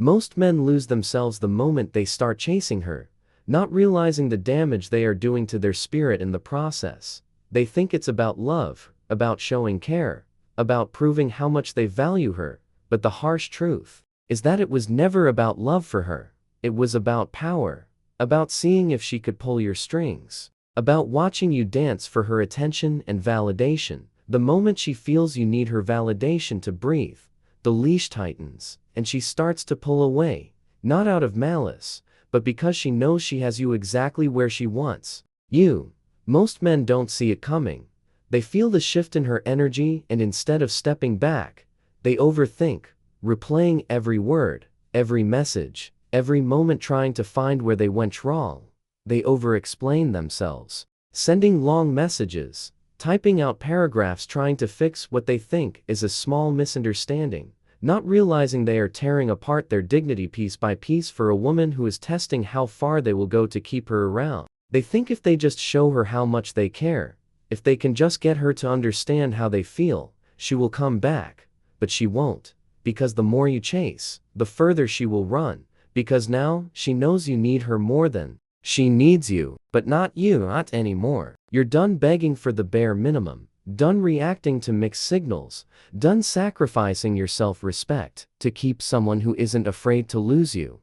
Most men lose themselves the moment they start chasing her, not realizing the damage they are doing to their spirit in the process. They think it's about love, about showing care, about proving how much they value her, but the harsh truth is that it was never about love for her. It was about power, about seeing if she could pull your strings, about watching you dance for her attention and validation. The moment she feels you need her validation to breathe, the leash tightens, and she starts to pull away, not out of malice, but because she knows she has you exactly where she wants you. Most men don't see it coming. They feel the shift in her energy, and instead of stepping back, they overthink, replaying every word, every message, every moment, trying to find where they went wrong. They over-explain themselves, sending long messages, typing out paragraphs trying to fix what they think is a small misunderstanding, not realizing they are tearing apart their dignity piece by piece for a woman who is testing how far they will go to keep her around. They think if they just show her how much they care, if they can just get her to understand how they feel, she will come back. But she won't, because the more you chase, the further she will run, because now she knows you need her more than she needs you, but not anymore. You're done begging for the bare minimum, done reacting to mixed signals, done sacrificing your self-respect to keep someone who isn't afraid to lose you.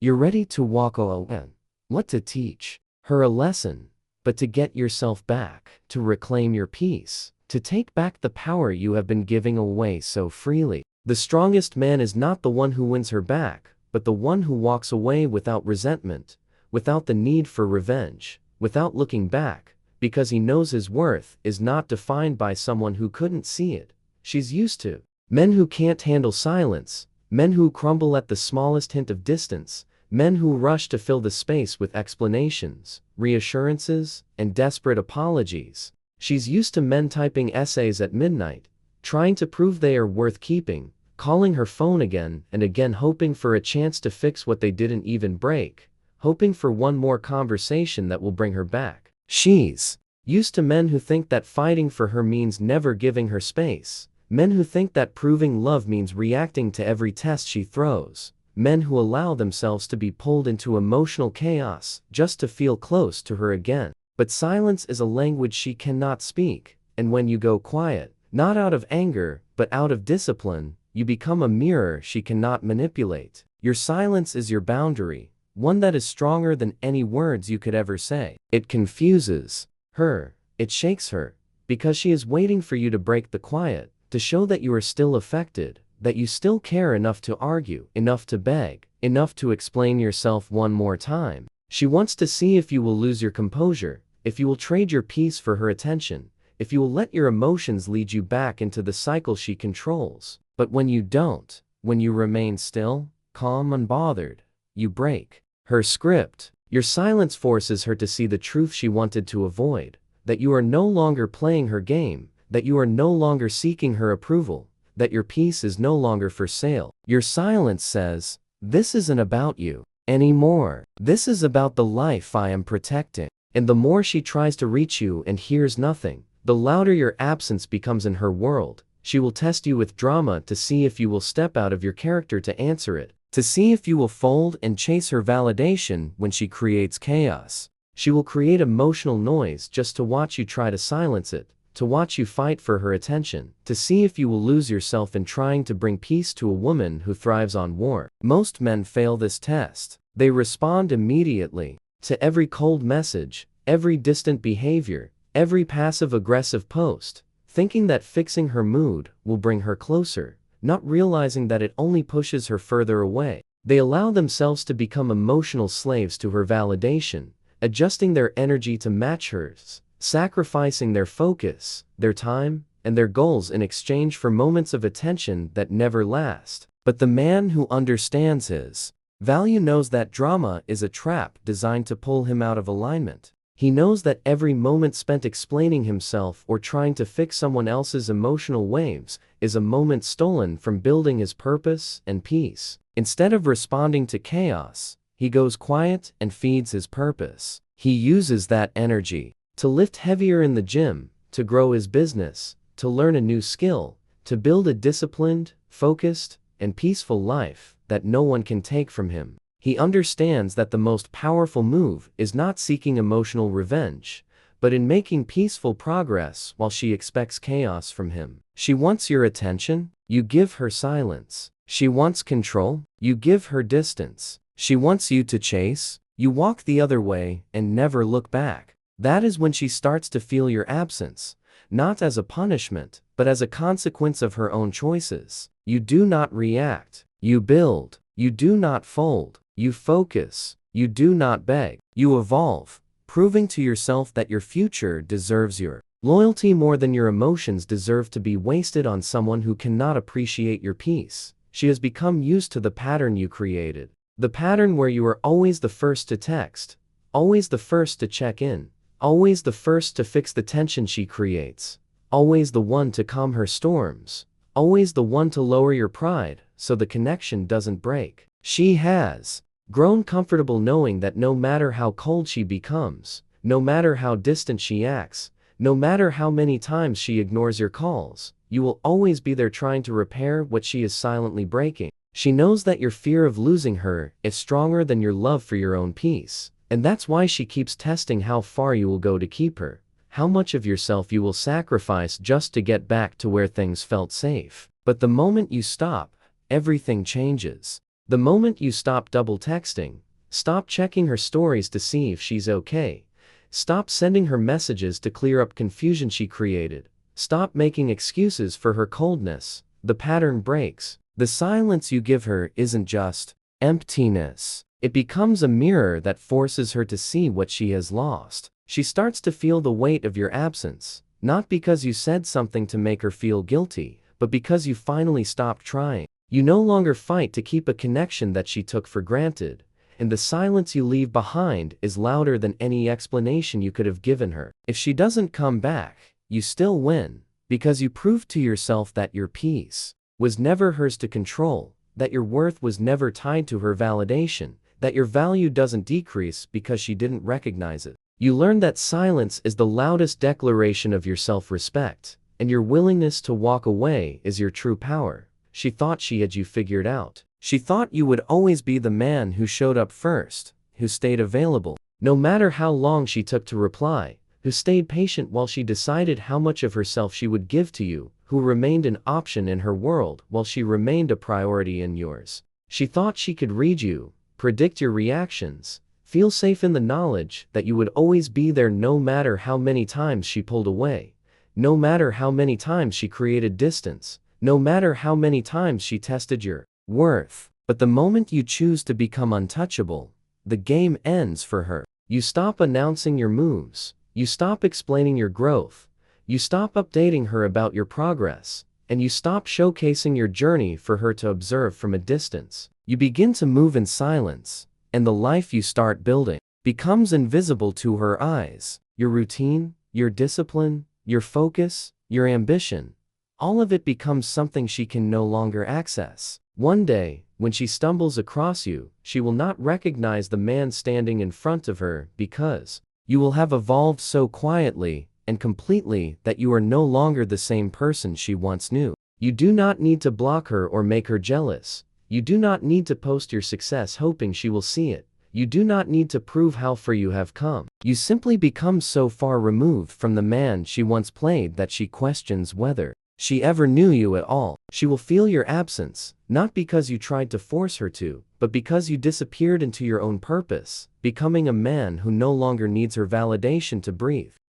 You're ready to walk away. What to teach her a lesson, but to get yourself back, to reclaim your peace, to take back the power you have been giving away so freely. The strongest man is not the one who wins her back, but the one who walks away without resentment, without the need for revenge, without looking back, because he knows his worth is not defined by someone who couldn't see it. She's used to men who can't handle silence, men who crumble at the smallest hint of distance, men who rush to fill the space with explanations, reassurances, and desperate apologies. She's used to men typing essays at midnight, trying to prove they are worth keeping, calling her phone again and again, hoping for a chance to fix what they didn't even break, hoping for one more conversation that will bring her back. She's used to men who think that fighting for her means never giving her space, men who think that proving love means reacting to every test she throws, men who allow themselves to be pulled into emotional chaos just to feel close to her again. But silence is a language she cannot speak, and when you go quiet, not out of anger, but out of discipline, you become a mirror she cannot manipulate. Your silence is your boundary, one that is stronger than any words you could ever say. It confuses her, it shakes her, because she is waiting for you to break the quiet, to show that you are still affected, that you still care enough to argue, enough to beg, enough to explain yourself one more time. She wants to see if you will lose your composure, if you will trade your peace for her attention, if you will let your emotions lead you back into the cycle she controls. But when you don't, when you remain still, calm, unbothered, you break her script. Your silence forces her to see the truth she wanted to avoid, that you are no longer playing her game, that you are no longer seeking her approval, that your peace is no longer for sale. Your silence says, "This isn't about you anymore. This is about the life I am protecting." And the more she tries to reach you and hears nothing, the louder your absence becomes in her world. She will test you with drama to see if you will step out of your character to answer it, to see if you will fold and chase her validation when she creates chaos. She will create emotional noise just to watch you try to silence it, to watch you fight for her attention, to see if you will lose yourself in trying to bring peace to a woman who thrives on war. Most men fail this test. They respond immediately to every cold message, every distant behavior, every passive-aggressive post, thinking that fixing her mood will bring her closer, not realizing that it only pushes her further away. They allow themselves to become emotional slaves to her validation, adjusting their energy to match hers, sacrificing their focus, their time, and their goals in exchange for moments of attention that never last. But the man who understands his value knows that drama is a trap designed to pull him out of alignment. He knows that every moment spent explaining himself or trying to fix someone else's emotional waves is a moment stolen from building his purpose and peace. Instead of responding to chaos, he goes quiet and feeds his purpose. He uses that energy to lift heavier in the gym, to grow his business, to learn a new skill, to build a disciplined, focused, and peaceful life that no one can take from him. He understands that the most powerful move is not seeking emotional revenge, but in making peaceful progress while she expects chaos from him. She wants your attention, you give her silence. She wants control, you give her distance. She wants you to chase, you walk the other way and never look back. That is when she starts to feel your absence, not as a punishment, but as a consequence of her own choices. You do not react, you build, you do not fold, you focus, you do not beg, you evolve, proving to yourself that your future deserves your loyalty more than your emotions deserve to be wasted on someone who cannot appreciate your peace. She has become used to the pattern you created. The pattern where you are always the first to text, always the first to check in, always the first to fix the tension she creates, always the one to calm her storms, always the one to lower your pride so the connection doesn't break. She has grown comfortable knowing that no matter how cold she becomes, no matter how distant she acts, no matter how many times she ignores your calls, you will always be there trying to repair what she is silently breaking. She knows that your fear of losing her is stronger than your love for your own peace, and that's why she keeps testing how far you will go to keep her, how much of yourself you will sacrifice just to get back to where things felt safe. But the moment you stop, everything changes. The moment you stop double texting, stop checking her stories to see if she's okay, stop sending her messages to clear up confusion she created, stop making excuses for her coldness, the pattern breaks. The silence you give her isn't just emptiness. It becomes a mirror that forces her to see what she has lost. She starts to feel the weight of your absence, not because you said something to make her feel guilty, but because you finally stopped trying. You no longer fight to keep a connection that she took for granted, and the silence you leave behind is louder than any explanation you could have given her. If she doesn't come back, you still win, because you proved to yourself that your peace was never hers to control, that your worth was never tied to her validation, that your value doesn't decrease because she didn't recognize it. You learned that silence is the loudest declaration of your self-respect, and your willingness to walk away is your true power. She thought she had you figured out. She thought you would always be the man who showed up first, who stayed available, no matter how long she took to reply, who stayed patient while she decided how much of herself she would give to you, who remained an option in her world while she remained a priority in yours. She thought she could read you, predict your reactions, feel safe in the knowledge that you would always be there no matter how many times she pulled away, no matter how many times she created distance, no matter how many times she tested your worth. But the moment you choose to become untouchable, the game ends for her. You stop announcing your moves, you stop explaining your growth, you stop updating her about your progress, and you stop showcasing your journey for her to observe from a distance. You begin to move in silence, and the life you start building becomes invisible to her eyes. Your routine, your discipline, your focus, your ambition, all of it becomes something she can no longer access. One day, when she stumbles across you, she will not recognize the man standing in front of her because you will have evolved so quietly and completely that you are no longer the same person she once knew. You do not need to block her or make her jealous. You do not need to post your success hoping she will see it. You do not need to prove how far you have come. You simply become so far removed from the man she once played that she questions whether she ever knew you at all. She will feel your absence, not because you tried to force her to, but because you disappeared into your own purpose, becoming a man who no longer needs her validation to breathe.